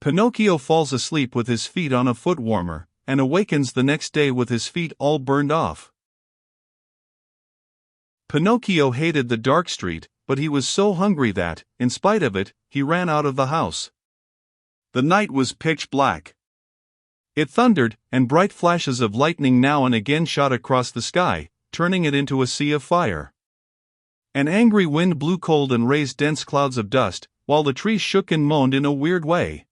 Pinocchio falls asleep with his feet on a foot warmer, and awakens the next day with his feet all burned off. Pinocchio hated the dark street, but he was so hungry that, in spite of it, he ran out of the house. The night was pitch black. It thundered, and bright flashes of lightning now and again shot across the sky, turning it into a sea of fire. An angry wind blew cold and raised dense clouds of dust, while the trees shook and moaned in a weird way.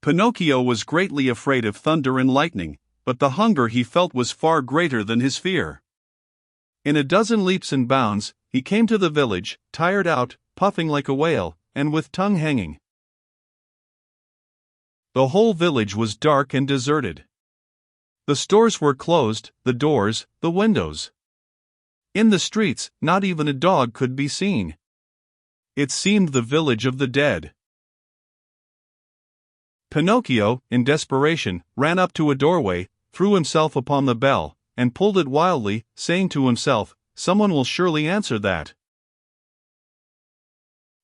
Pinocchio was greatly afraid of thunder and lightning, but the hunger he felt was far greater than his fear. In a dozen leaps and bounds, he came to the village, tired out, puffing like a whale, and with tongue hanging. The whole village was dark and deserted. The stores were closed, the doors, the windows. In the streets, not even a dog could be seen. It seemed the village of the dead. Pinocchio, in desperation, ran up to a doorway, threw himself upon the bell, and pulled it wildly, saying to himself, "Someone will surely answer that."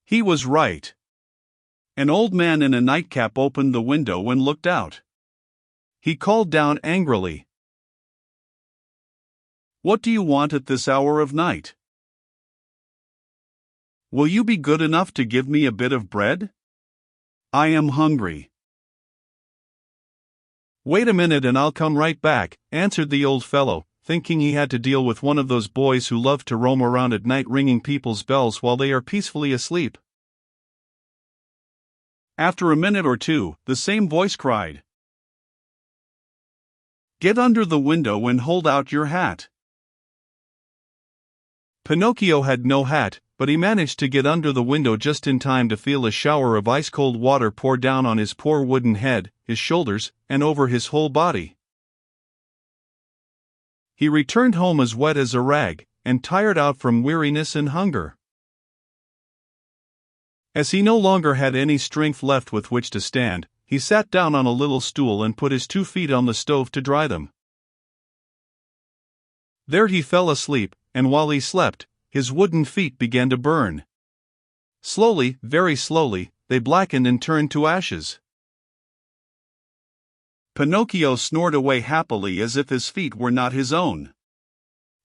He was right. An old man in a nightcap opened the window and looked out. He called down angrily, "What do you want at this hour of night? Will you be good enough to give me a bit of bread? I am hungry." "Wait a minute and I'll come right back," answered the old fellow, thinking he had to deal with one of those boys who love to roam around at night ringing people's bells while they are peacefully asleep. After a minute or two, the same voice cried, "Get under the window and hold out your hat." Pinocchio had no hat, but he managed to get under the window just in time to feel a shower of ice-cold water pour down on his poor wooden head, his shoulders, and over his whole body. He returned home as wet as a rag, and tired out from weariness and hunger. As he no longer had any strength left with which to stand, he sat down on a little stool and put his 2 feet on the stove to dry them. There he fell asleep, and while he slept, his wooden feet began to burn. Slowly, very slowly, they blackened and turned to ashes. Pinocchio snored away happily as if his feet were not his own.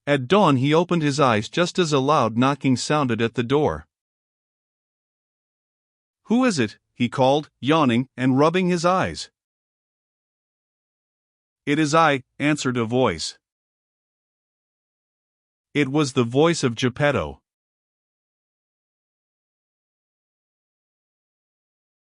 At dawn he opened his eyes just as a loud knocking sounded at the door. "Who is it?" he called, yawning and rubbing his eyes. "It is I," answered a voice. It was the voice of Geppetto.